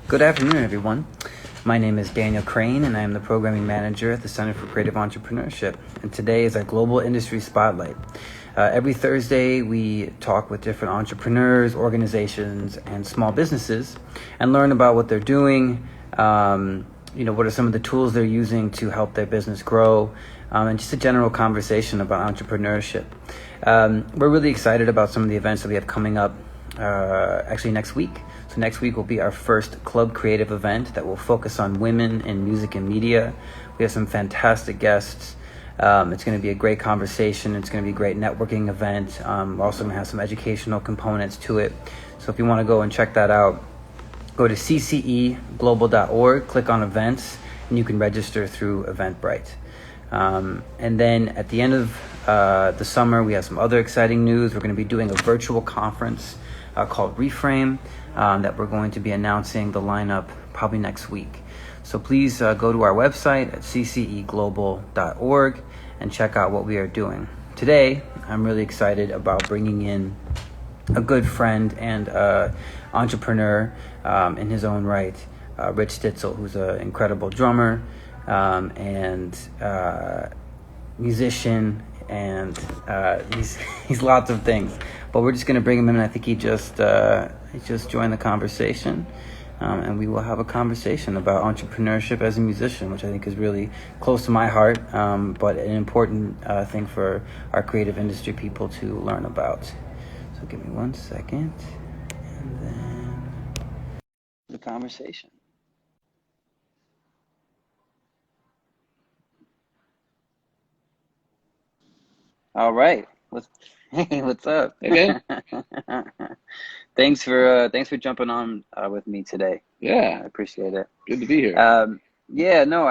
Good afternoon, everyone. My name is Daniel Crane, and I am the Programming Manager at the Center for Creative Entrepreneurship. And today is our Global Industry Spotlight. Every Thursday, we talk with different entrepreneurs, organizations, and small businesses and learn about what they're doing, what are some of the tools they're using to help their business grow, and just a general conversation about entrepreneurship. We're really excited about some of the events that we have coming up actually next week. So next week will be our first Club Creative event that will focus on women in music and media. We have some fantastic guests. It's going to be a great conversation. It's going to be a great networking event. We're also going to have some educational components to it. So if you want to go and check that out, go to cceglobal.org, click on events, and you can register through Eventbrite. And then at the end of the summer, we have some other exciting news. We're going to be doing a virtual conference called Reframe that we're going to be announcing the lineup probably next week. So please go to our website at cceglobal.org and check out what we are doing. Today, I'm really excited about bringing in a good friend and entrepreneur in his own right, Rich Stitzel, who's an incredible drummer and musician, and he's lots of things. But we're just going to bring him in. I think he just joined the conversation, and we will have a conversation about entrepreneurship as a musician, which I think is really close to my heart, but an important thing for our creative industry people to learn about. So give me 1 second, and then the conversation. All right. What's up? Okay. Thanks for jumping on with me today. Yeah. I appreciate it. Good to be here. Yeah, no,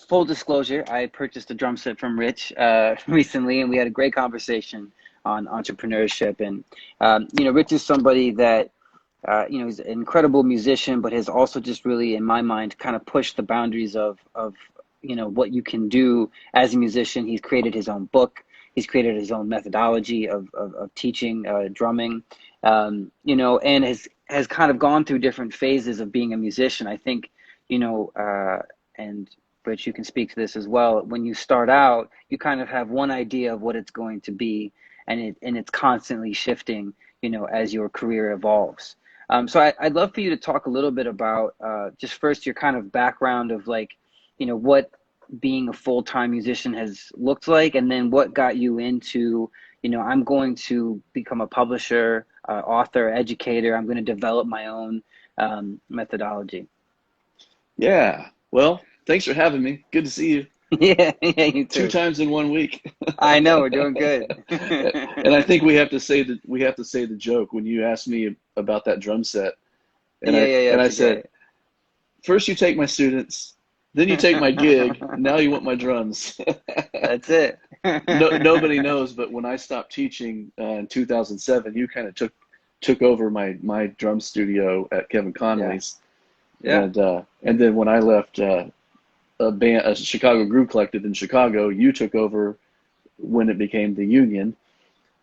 full disclosure, I purchased a drum set from Rich recently, and we had a great conversation on entrepreneurship. And Rich is somebody that he's an incredible musician, but has also just really, in my mind, kind of pushed the boundaries of what you can do as a musician. He's created his own book. He's created his own methodology of teaching drumming, and has kind of gone through different phases of being a musician. I think, and Rich, you can speak to this as well. When you start out, you kind of have one idea of what it's going to be, and it's constantly shifting, as your career evolves. So I'd love for you to talk a little bit about just first your kind of background of what being a full-time musician has looked like, and then what got you into, I'm going to become a publisher, author, educator. I'm going to develop my own methodology. Yeah. Well, thanks for having me. Good to see you. Yeah, you too. 2 times in 1 week. I know, we're doing good. And I think we have to say the joke when you asked me about that drum set. And I said, first you take my students, then you take my gig, now you want my drums. That's it. Nobody knows, but when I stopped teaching in 2007, you kind of took over my drum studio at Kevin Conley's. Yeah. And then when I left a Chicago Groove Collective in Chicago, you took over when it became the Union.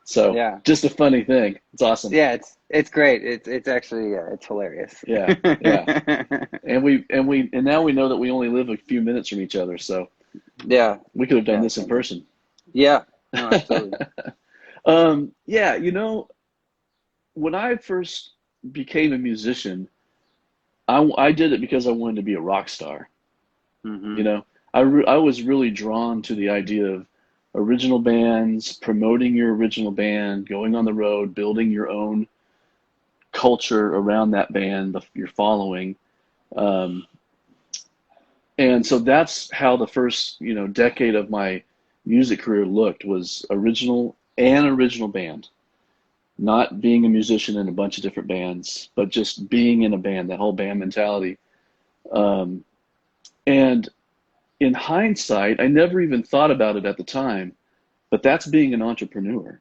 So just a funny thing. It's awesome. Yeah, it's great. It's actually it's hilarious. Yeah. And now we know that we only live a few minutes from each other, so yeah, we could have done this in person. Yeah, no, absolutely. When I first became a musician, I did it because I wanted to be a rock star. Mm-hmm. I was really drawn to the idea of original bands, promoting your original band, going on the road, building your own culture around that band, your following. And so that's how the first, decade of my music career looked, was original band. Not being a musician in a bunch of different bands, but just being in a band, that whole band mentality. And in hindsight, I never even thought about it at the time, but that's being an entrepreneur.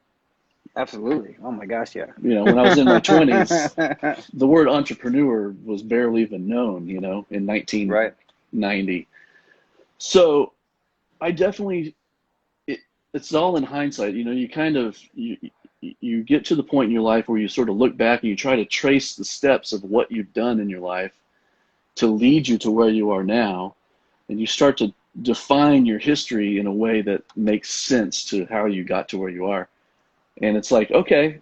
Absolutely. Oh my gosh, yeah. When I was in my 20s, the word entrepreneur was barely even known, in 1990. So I definitely, it's all in hindsight. you get to the point in your life where you sort of look back and you try to trace the steps of what you've done in your life to lead you to where you are now, and you start to define your history in a way that makes sense to how you got to where you are. And it's like, okay,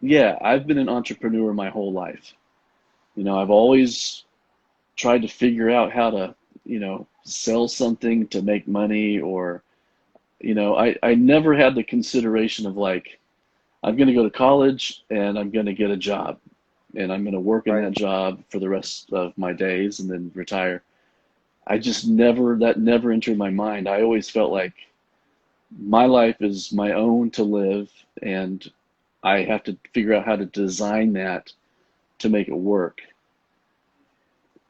yeah, I've been an entrepreneur my whole life. I've always tried to figure out how to, sell something to make money, or, I never had the consideration of like, I'm going to go to college and I'm going to get a job and I'm going to work in Right. that job for the rest of my days and then retire. That never entered my mind. I always felt like my life is my own to live, and I have to figure out how to design that to make it work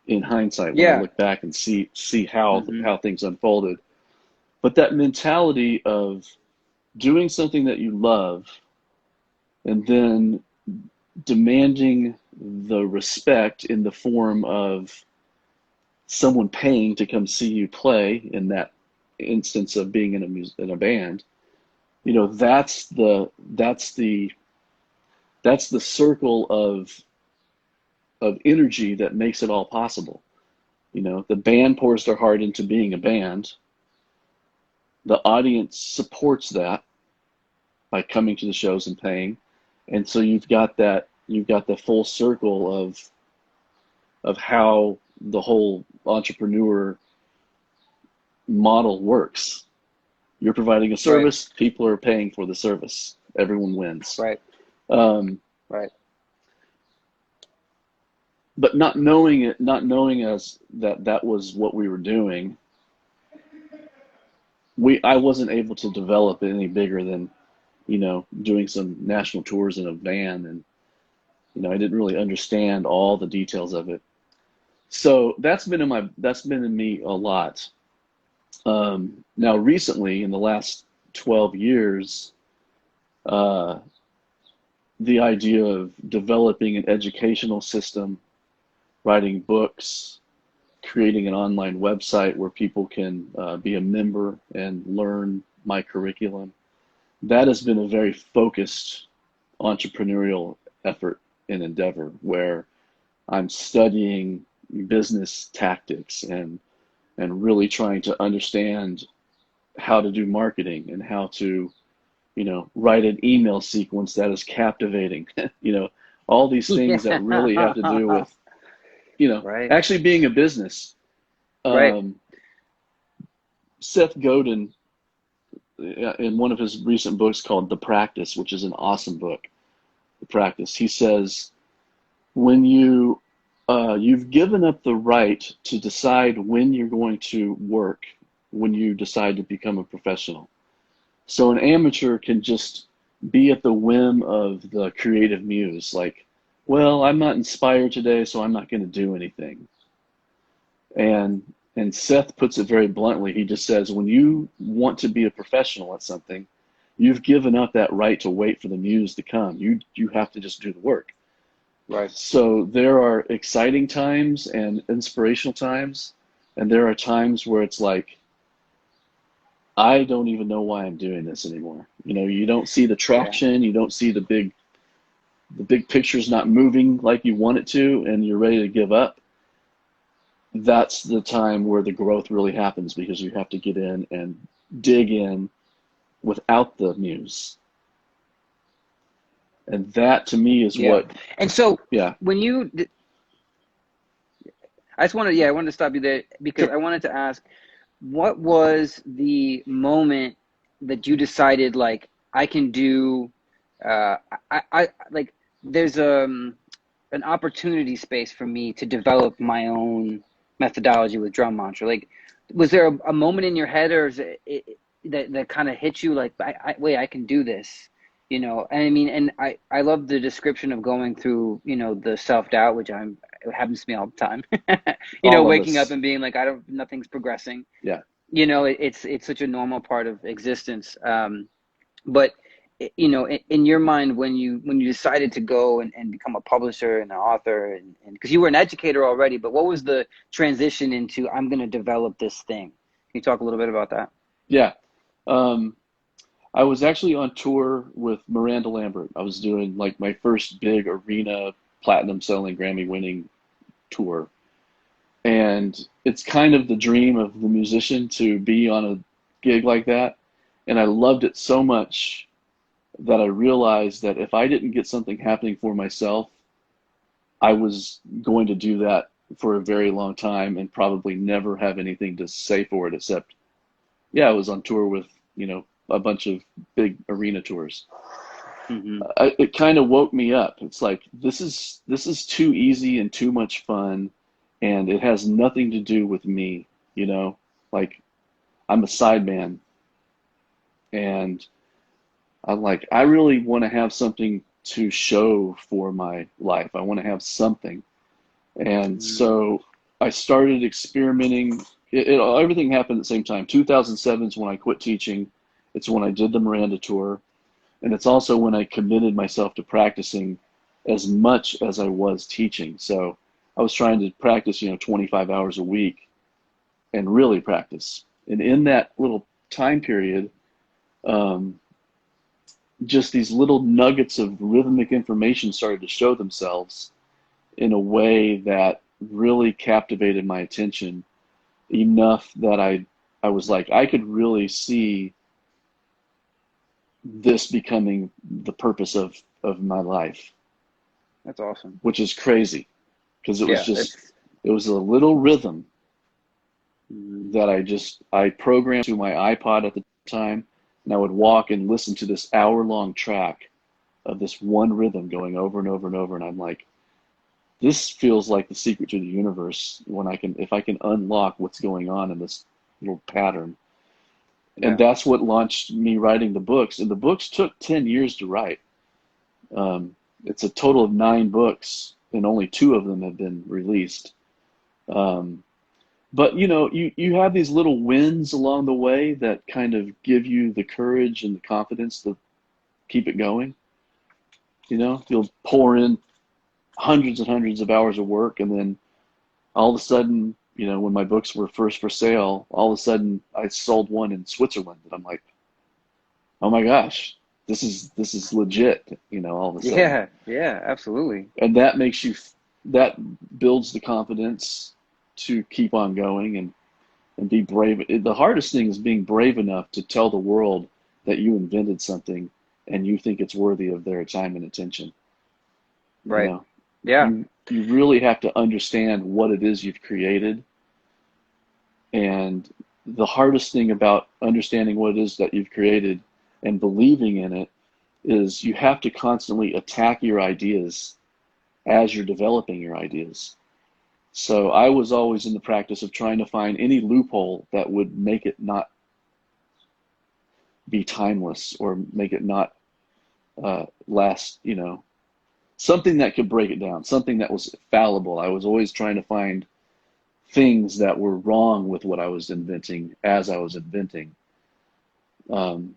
in hindsight when I Yeah. look back and see Hmm. how things unfolded. But that mentality of doing something that you love and then demanding the respect in the form of someone paying to come see you play, in that instance of being in a band, that's the circle of energy that makes it all possible. The band pours their heart into being a band. The audience supports that by coming to the shows and paying. And so you've got the full circle of how the whole entrepreneur model works. You're providing a Right. service, people are paying for the service. Everyone wins. Right. Um, Right. but not knowing us that was what we were doing, I wasn't able to develop it any bigger than, doing some national tours in a van, and I didn't really understand all the details of it. So that's been in me a lot. Now recently, in the last 12 years, uh, the idea of developing an educational system, writing books, creating an online website where people can be a member and learn my curriculum, that has been a very focused entrepreneurial effort and endeavor where I'm studying business tactics and really trying to understand how to do marketing and how to, write an email sequence that is captivating, all these things that really have to do Yeah. with, Right. actually being a business. Right. Um, Seth Godin, in one of his recent books called The Practice, which is an awesome book, The Practice, he says, when you've given up the right to decide when you're going to work, when you decide to become a professional. So an amateur can just be at the whim of the creative muse, like, well, I'm not inspired today, so I'm not going to do anything. And Seth puts it very bluntly. He just says, when you want to be a professional at something, you've given up that right to wait for the muse to come. You have to just do the work. Right. So there are exciting times and inspirational times, and there are times where it's like, I don't even know why I'm doing this anymore. You don't see the Yeah. traction, you don't see the big picture's not moving like you want it to, and you're ready to give up. That's the time where the growth really happens, because you have to get in and dig in without the muse. And that to me is Yeah. what, And so yeah, when you, I wanted to stop you there because sure. I wanted to ask, what was the moment that you decided like I can do, I like there's an opportunity space for me to develop my own methodology with drum mantra. Like, was there a moment in your head, or is that kind of hit you like, wait, I can do this, And I mean, and I love the description of going through, the self doubt, which it happens to me all the time. All of Waking up us, and being like, nothing's progressing. yeah. It's such a normal part of existence. But in your mind, when you decided to go and become a publisher and an author, and because you were an educator already, but what was the transition into, I'm going to develop this thing? Can you talk a little bit about that? Yeah. Um, I was actually on tour with Miranda Lambert. I was doing like my first big arena platinum selling Grammy winning tour. And it's kind of the dream of the musician to be on a gig like that. And I loved it so much that I realized that if I didn't get something happening for myself, I was going to do that for a very long time and probably never have anything to say for it except, yeah, I was on tour with, a bunch of big arena tours. Hmm. It kind of woke me up. It's like this is too easy and too much fun, and it has nothing to do with me, you know? Like I'm a sideman, and I'm like I really want to have something to show for my life. I want to have something. And so I started experimenting. Everything happened at the same time. 2007 is when I quit teaching. It's when I did the Miranda tour. And it's also when I committed myself to practicing as much as I was teaching. So I was trying to practice, 25 hours a week and really practice. And in that little time period, um, just these little nuggets of rhythmic information started to show themselves in a way that really captivated my attention enough that I was like, I could really see this becoming the purpose of my life, That's awesome. which is crazy because Yeah, it was a little rhythm mm, that I programmed to my iPod at the time, and I would walk and listen to this hour-long track of this one rhythm going over and over and over, and I'm like, this feels like the secret to the universe when if I can unlock what's going on in this little pattern. And yeah. that's what launched me writing the books. And the books took 10 years to write. It's a total of 9 books, and only 2 of them have been released. Um, but you have these little wins along the way that kind of give you the courage and the confidence to keep it going. You'll pour in hundreds and hundreds of hours of work, and then all of a sudden, when my books were first for sale, all of a sudden I sold one in Switzerland, and I'm like, oh my gosh, this is legit, all of a sudden. Yeah, yeah, absolutely. And that builds the confidence to keep on going and be brave. The hardest thing is being brave enough to tell the world that you invented something and you think it's worthy of their time and attention. You Right. know, Yeah. you really have to understand what it is you've created. And the hardest thing about understanding what it is that you've created and believing in it is you have to constantly attack your ideas as you're developing your ideas. So I was always in the practice of trying to find any loophole that would make it not be timeless or make it not last, something that could break it down, something that was fallible. I was always trying to find things that were wrong with what I was inventing as I was inventing. Um,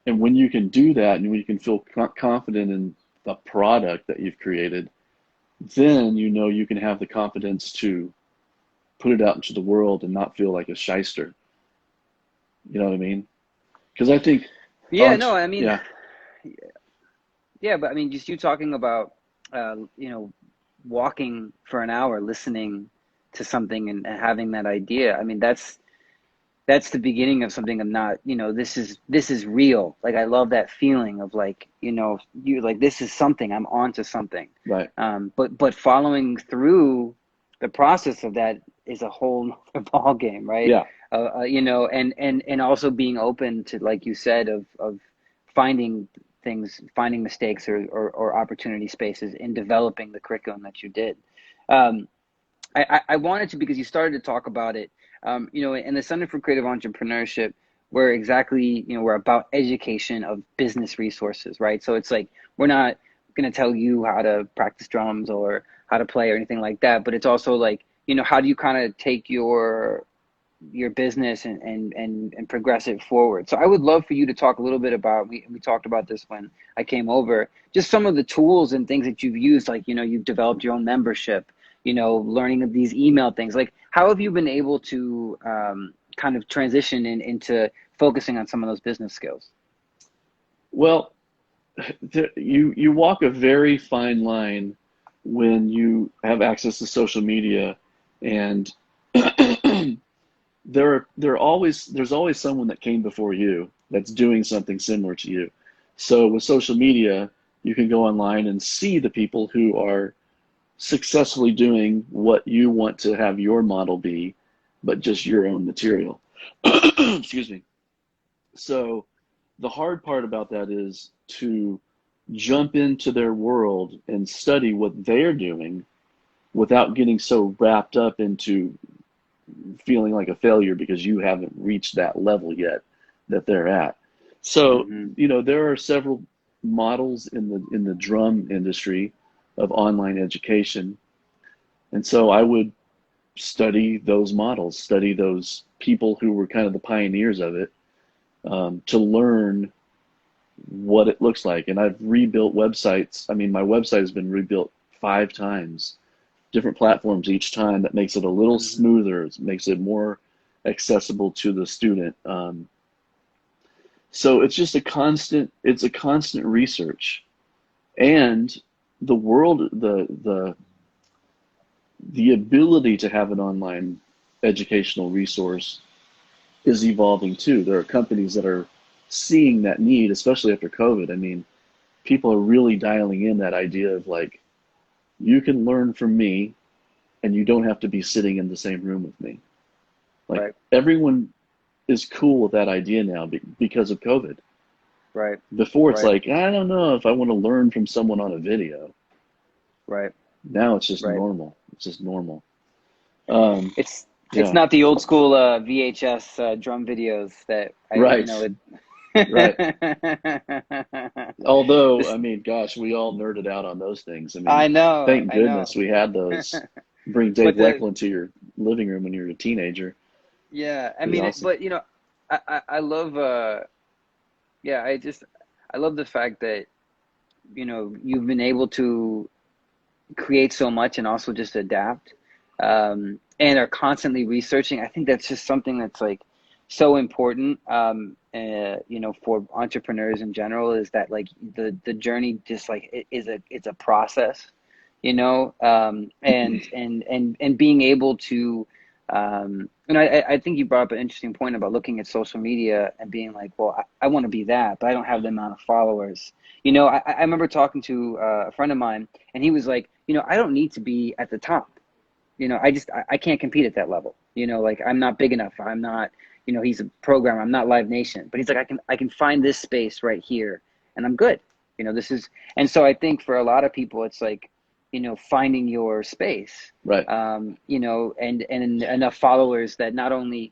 and when you can do that and when you can feel confident in the product that you've created, then you can have the confidence to put it out into the world and not feel like a shyster. You know what I mean? Because I think, Yeah, no, I mean, yeah, yeah, but I mean, just you talking about, walking for an hour, listening to something and having that idea. I mean, that's the beginning of something. I'm not, this is real. Like, I love that feeling of like, you like, this is something, I'm onto something. right, But following through the process of that is a whole nother ball game, right? yeah, And also being open to, like you said, of finding things, finding mistakes or opportunity spaces in developing the curriculum that you did. Um, I wanted to, because you started to talk about it, in the Center for Creative Entrepreneurship, we're exactly, we're about education of business resources, right? So it's like, we're not going to tell you how to practice drums or how to play or anything like that, but it's also like, how do you kind of take your business and progress it forward. So I would love for you to talk a little bit about, we talked about this when I came over, just some of the tools and things that you've used, like, you've developed your own membership, learning these email things. Like, how have you been able to kind of transition into focusing on some of those business skills? Well, you walk a very fine line when you have access to social media, and there's always someone that came before you that's doing something similar to you. So with social media, you can go online and see the people who are successfully doing what you want to have your model be, but just your own material. Excuse me. So the hard part about that is to jump into their world and study what they're doing without getting so wrapped up into feeling like a failure because you haven't reached that level yet that they're at. So, Hmm. there are several models in the drum industry of online education. And so I would study those models, study those people who were kind of the pioneers of it, to learn what it looks like. And I've rebuilt websites. I mean, my website has been rebuilt 5 times, different platforms each time. That makes it a little Hmm. smoother. It makes it more accessible to the student. So it's a constant research, and the world, the ability to have an online educational resource is evolving too. There are companies that are seeing that need, especially after COVID. I mean, people are really dialing in that idea of like, you can learn from me and you don't have to be sitting in the same room with me. Like Right. everyone is cool with that idea now because of COVID. Right. Before it's Right. like, I don't know if I want to learn from someone on a video. Right. Now it's just Right. normal. It's just normal. Um, It's yeah, not the old school VHS drum videos that right, it. right. Although, This, I mean, gosh, we all nerded out on those things. I mean, I know, thank I know. goodness we had those. Bring Dave But Weckland to your living room when you were a teenager. yeah, I Pretty mean, awesome. but I love, yeah, I love the fact that, you've been able to create so much and also just adapt, and are constantly researching. I think that's just something that's like so important, for entrepreneurs in general, is that like the journey just like it's a process, and being able to, and I think you brought up an interesting point about looking at social media and being like, well, I want to be that, but I don't have the amount of followers. I remember talking to a friend of mine, and he was like, I don't need to be at the top. I can't compete at that level. Like I'm not big enough. I'm not, he's a programmer. I'm not Live Nation, but he's like, I can find this space right here, and I'm good. This is, and so I think for a lot of people, it's like, finding your space, Right. and enough followers that not only,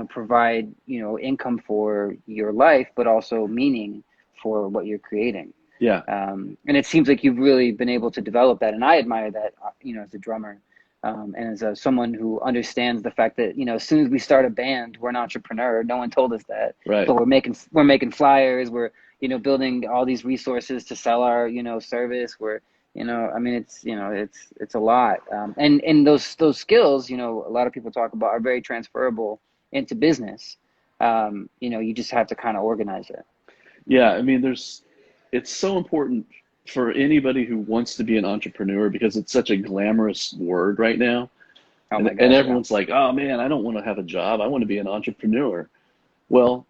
provide, income for your life, but also meaning for what you're creating. Yeah. And it seems like you've really been able to develop that, and I admire that, as a drummer, and as someone who understands the fact that, as soon as we start a band, we're an entrepreneur. No one told us that, Right. but we're making flyers. We're, building all these resources to sell our, service. We're, I mean, it's a lot, and those skills, a lot of people talk about, are very transferable into business. You just have to kind of organize it. Yeah. I mean, it's so important for anybody who wants to be an entrepreneur because it's such a glamorous word right now. Oh my And gosh, yeah. everyone's like, oh man, I don't want to have a job. I want to be an entrepreneur. Well,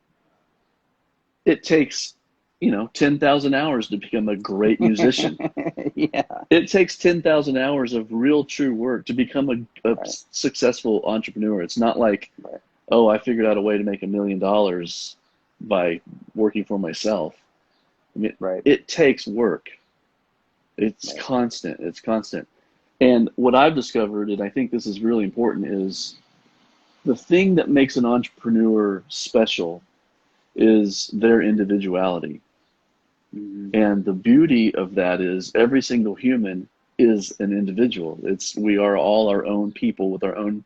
it takes, 10,000 hours to become a great musician. Yeah. It takes 10,000 hours of real true work to become a Right. successful entrepreneur. It's not like, Right. oh, I figured out a way to make $1 million by working for myself. I mean, Right. it takes work. It's Right. constant. It's constant. And what I've discovered, and I think this is really important, is the thing that makes an entrepreneur special is their individuality. Hmm. And the beauty of that is every single human is an individual. We are all our own people with our own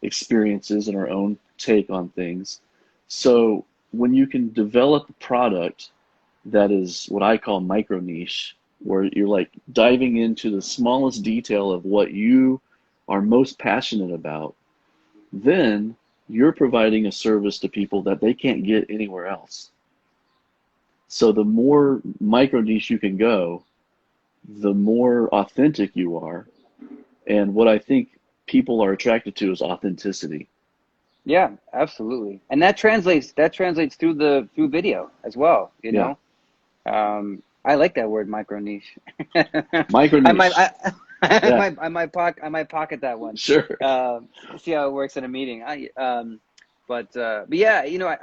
experiences and our own take on things. So when you can develop a product that is what I call micro niche, where you're like diving into the smallest detail of what you are most passionate about, then you're providing a service to people that they can't get anywhere else. So the more micro niche you can go, the more authentic you are. And what I think people are attracted to is authenticity. Yeah, absolutely. And that translates through video as well, you Yeah. know. I like that word, micro niche. Micro I might niche. Yeah, I might pocket that one. sure. See how it works in a meeting. But yeah, you know,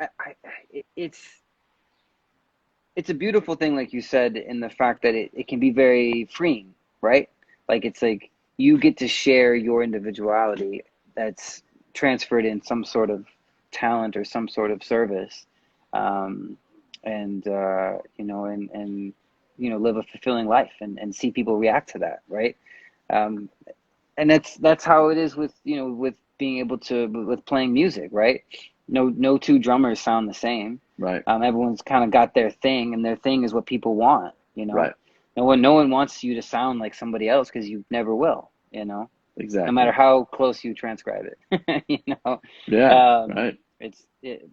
it's a beautiful thing, like you said, in the fact that it can be very freeing, right? Like it's like you get to share your individuality that's transferred in some sort of talent or some sort of service, um, and you know, and you know, live a fulfilling life and see people react to that, right? Um, and that's how it is with, you know, with being able to, with playing music, right? No two drummers sound the same. Right, Everyone's kind of got their thing, and their thing is what people want, you know. right. No one wants you to sound like somebody else, because you never will, you know, no matter Exactly. how close you transcribe it. You know. Yeah, um right.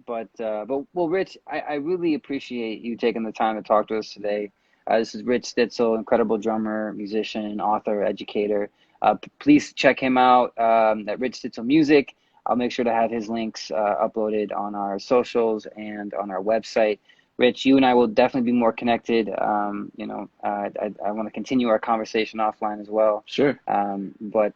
but well, Rich, I really appreciate you taking the time to talk to us today. This is Rich Stitzel, incredible drummer, musician, author, educator. Please check him out at Rich Stitzel Music. I'll make sure to have his links uploaded on our socials and on our website. Rich, you and I will definitely be more connected. You know, I want to continue our conversation offline as well. Sure. But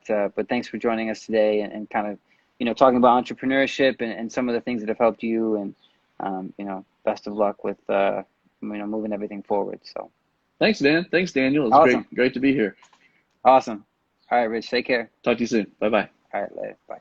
thanks for joining us today, and kind of, you know, talking about entrepreneurship and some of the things that have helped you. And you know, best of luck with you know, moving everything forward. So Thanks, Dan. Thanks, Daniel. It's awesome, great to be here. awesome. All right, Rich, take care. Talk to you soon. Bye bye. All right, later. Bye.